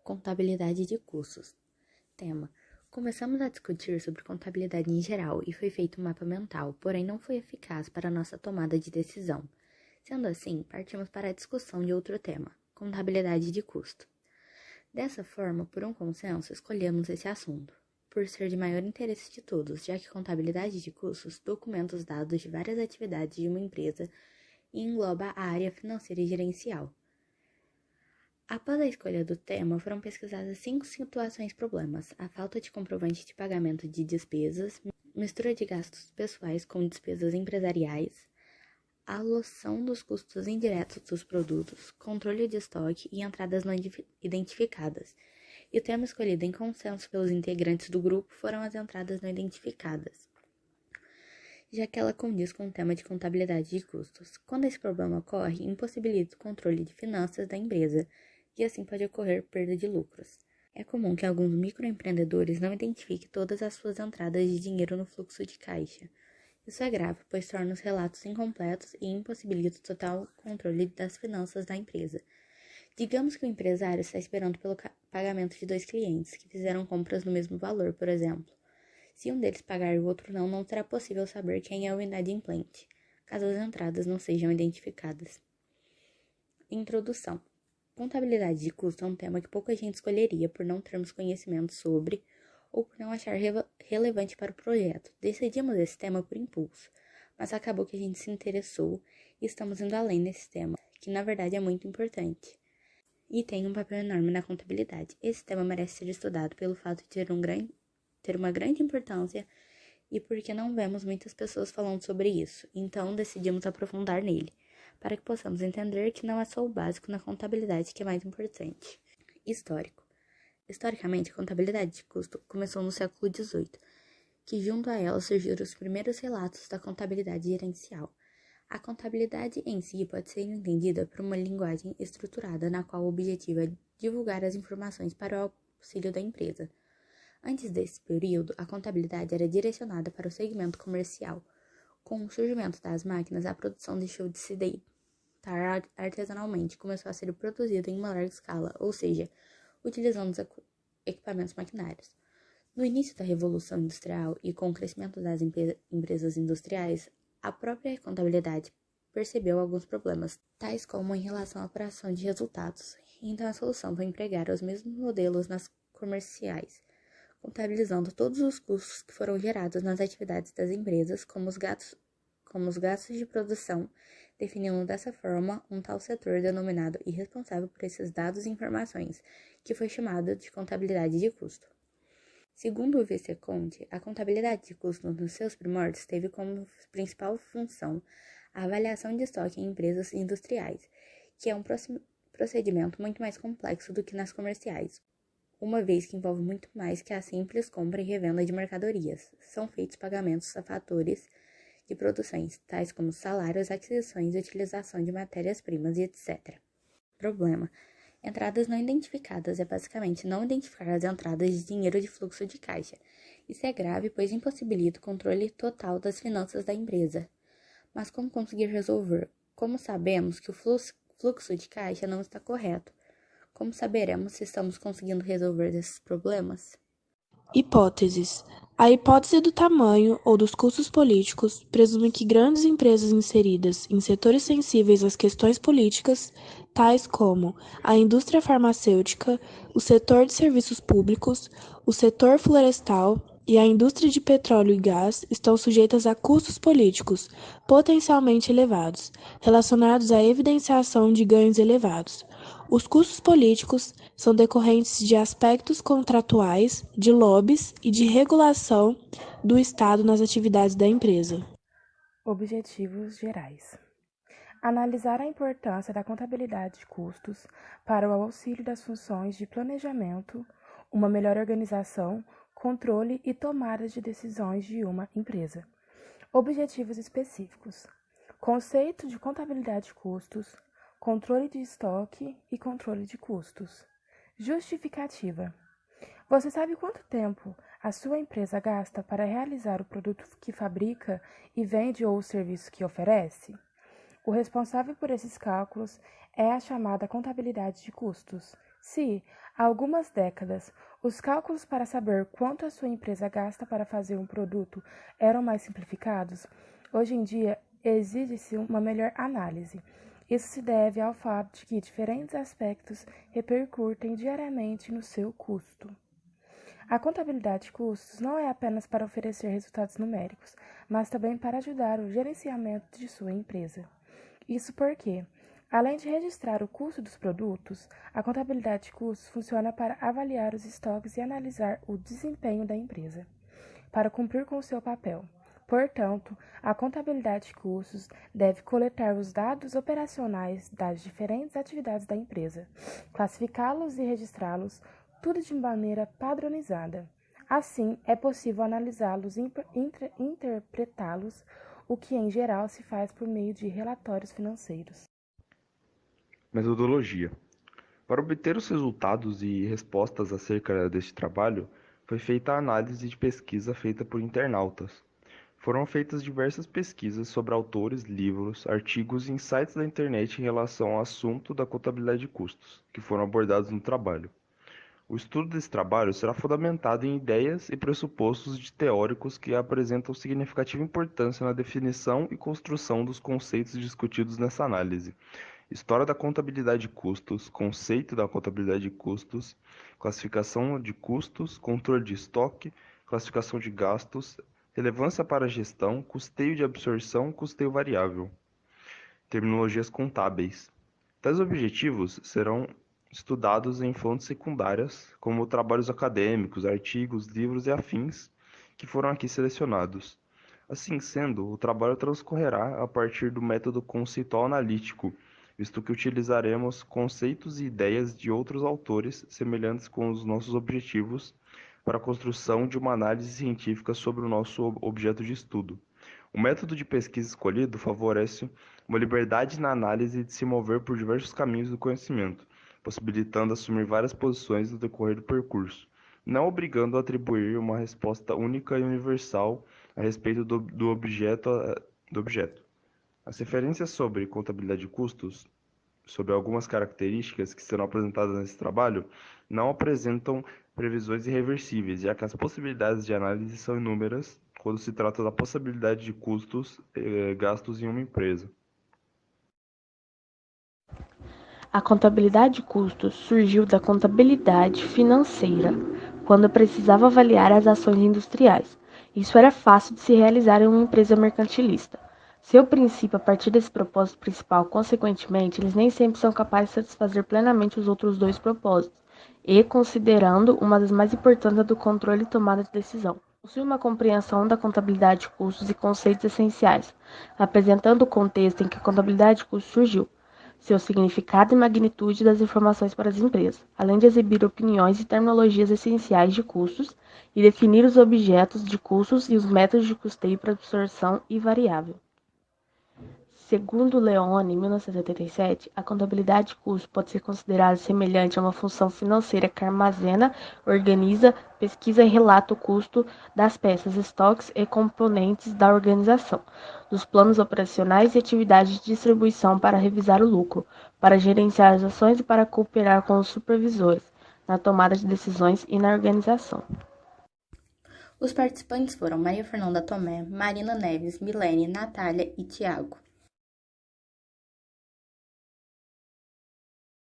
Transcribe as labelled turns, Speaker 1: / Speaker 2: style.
Speaker 1: Contabilidade de custos. Tema: começamos a discutir sobre contabilidade em geral e foi feito um mapa mental, porém não foi eficaz para nossa tomada de decisão. Sendo assim, partimos para a discussão de outro tema, contabilidade de custo. Dessa forma, por um consenso, escolhemos esse assunto, por ser de maior interesse de todos, já que contabilidade de custos documenta os dados de várias atividades de uma empresa e engloba a área financeira e gerencial. Após a escolha do tema, foram pesquisadas 5 situações-problemas: a falta de comprovante de pagamento de despesas, mistura de gastos pessoais com despesas empresariais, a alocação dos custos indiretos dos produtos, controle de estoque e entradas não identificadas. E o tema escolhido em consenso pelos integrantes do grupo foram as entradas não identificadas, já que ela condiz com o tema de contabilidade de custos. Quando esse problema ocorre, impossibilita o controle de finanças da empresa, e assim pode ocorrer perda de lucros. É comum que alguns microempreendedores não identifiquem todas as suas entradas de dinheiro no fluxo de caixa. Isso é grave, pois torna os relatos incompletos e impossibilita o total controle das finanças da empresa. Digamos que o empresário está esperando pelo pagamento de 2 clientes que fizeram compras no mesmo valor, por exemplo. Se um deles pagar e o outro não será possível saber quem é o inadimplente, caso as entradas não sejam identificadas. Introdução. Contabilidade de custo é um tema que pouca gente escolheria por não termos conhecimento sobre ou por não achar relevante para o projeto. Decidimos esse tema por impulso, mas acabou que a gente se interessou e estamos indo além nesse tema, que na verdade é muito importante e tem um papel enorme na contabilidade. Esse tema merece ser estudado pelo fato de ter uma grande importância e porque não vemos muitas pessoas falando sobre isso, então decidimos aprofundar nele, para que possamos entender que não é só o básico na contabilidade que é mais importante. Histórico. Historicamente, a contabilidade de custo começou no século XVIII, que junto a ela surgiram os primeiros relatos da contabilidade gerencial. A contabilidade em si pode ser entendida por uma linguagem estruturada na qual o objetivo é divulgar as informações para o auxílio da empresa. Antes desse período, a contabilidade era direcionada para o segmento comercial. Com o surgimento das máquinas, a produção deixou de se deitar artesanalmente e começou a ser produzida em uma larga escala, ou seja, utilizando os equipamentos maquinários. No início da Revolução Industrial e com o crescimento das empresas industriais, a própria contabilidade percebeu alguns problemas, tais como em relação à apuração de resultados. Então, a solução foi empregar os mesmos modelos nas comerciais, contabilizando todos os custos que foram gerados nas atividades das empresas, como os gastos de produção, definindo dessa forma um tal setor denominado e responsável por esses dados e informações, que foi chamado de contabilidade de custo. Segundo o Visconti, a contabilidade de custo nos seus primórdios teve como principal função a avaliação de estoque em empresas industriais, que é um procedimento muito mais complexo do que nas comerciais, uma vez que envolve muito mais que a simples compra e revenda de mercadorias. São feitos pagamentos a fatores de produções, tais como salários, aquisições e utilização de matérias-primas e etc. Problema: entradas não identificadas é basicamente não identificar as entradas de dinheiro de fluxo de caixa. Isso é grave, pois impossibilita o controle total das finanças da empresa. Mas como conseguir resolver? Como sabemos que o fluxo de caixa não está correto? Como saberemos se estamos conseguindo resolver esses problemas?
Speaker 2: Hipóteses. A hipótese do tamanho ou dos custos políticos presume que grandes empresas inseridas em setores sensíveis às questões políticas, tais como a indústria farmacêutica, o setor de serviços públicos, o setor florestal e a indústria de petróleo e gás, estão sujeitas a custos políticos potencialmente elevados, relacionados à evidenciação de ganhos elevados. Os custos políticos são decorrentes de aspectos contratuais, de lobbies e de regulação do Estado nas atividades da empresa.
Speaker 3: Objetivos gerais. Analisar a importância da contabilidade de custos para o auxílio das funções de planejamento, uma melhor organização, controle e tomada de decisões de uma empresa. Objetivos específicos. Conceito de contabilidade de custos, controle de estoque e controle de custos. Justificativa. Você sabe quanto tempo a sua empresa gasta para realizar o produto que fabrica e vende ou o serviço que oferece? O responsável por esses cálculos é a chamada contabilidade de custos. Se, há algumas décadas, os cálculos para saber quanto a sua empresa gasta para fazer um produto eram mais simplificados, hoje em dia exige-se uma melhor análise. Isso se deve ao fato de que diferentes aspectos repercutem diariamente no seu custo. A contabilidade de custos não é apenas para oferecer resultados numéricos, mas também para ajudar o gerenciamento de sua empresa. Isso porque, além de registrar o custo dos produtos, a contabilidade de custos funciona para avaliar os estoques e analisar o desempenho da empresa, para cumprir com o seu papel. Portanto, a contabilidade de custos deve coletar os dados operacionais das diferentes atividades da empresa, classificá-los e registrá-los, tudo de maneira padronizada. Assim, é possível analisá-los e interpretá-los, o que em geral se faz por meio de relatórios financeiros.
Speaker 4: Metodologia. Para obter os resultados e respostas acerca deste trabalho, foi feita a análise de pesquisa feita por internautas. Foram feitas diversas pesquisas sobre autores, livros, artigos e insights da internet em relação ao assunto da contabilidade de custos, que foram abordados no trabalho. O estudo desse trabalho será fundamentado em ideias e pressupostos de teóricos que apresentam significativa importância na definição e construção dos conceitos discutidos nessa análise. História da contabilidade de custos, conceito da contabilidade de custos, classificação de custos, controle de estoque, classificação de gastos, relevância para a gestão, custeio de absorção, custeio variável. Terminologias contábeis. Tais objetivos serão estudados em fontes secundárias, como trabalhos acadêmicos, artigos, livros e afins, que foram aqui selecionados. Assim sendo, o trabalho transcorrerá a partir do método conceitual analítico, visto que utilizaremos conceitos e ideias de outros autores semelhantes com os nossos objetivos para a construção de uma análise científica sobre o nosso objeto de estudo. O método de pesquisa escolhido favorece uma liberdade na análise de se mover por diversos caminhos do conhecimento, possibilitando assumir várias posições no decorrer do percurso, não obrigando a atribuir uma resposta única e universal a respeito do objeto. As referências sobre contabilidade de custos, sobre algumas características que serão apresentadas nesse trabalho, não apresentam previsões irreversíveis, já que as possibilidades de análise são inúmeras quando se trata da possibilidade de custos gastos em uma empresa.
Speaker 2: A contabilidade de custos surgiu da contabilidade financeira, quando precisava avaliar as ações industriais. Isso era fácil de se realizar em uma empresa mercantilista. Seu princípio, a partir desse propósito principal, consequentemente, eles nem sempre são capazes de satisfazer plenamente os outros dois propósitos, e considerando uma das mais importantes a do controle e tomada de decisão. Possui uma compreensão da contabilidade de custos e conceitos essenciais, apresentando o contexto em que a contabilidade de custos surgiu, seu significado e magnitude das informações para as empresas, além de exibir opiniões e terminologias essenciais de custos e definir os objetos de custos e os métodos de custeio para absorção e variável. Segundo Leone, em 1987, a contabilidade de custos pode ser considerada semelhante a uma função financeira que armazena, organiza, pesquisa e relata o custo das peças, estoques e componentes da organização, dos planos operacionais e atividades de distribuição para revisar o lucro, para gerenciar as ações e para cooperar com os supervisores na tomada de decisões e na organização.
Speaker 1: Os participantes foram Maria Fernanda Tomé, Marina Neves, Milene, Natália e Tiago.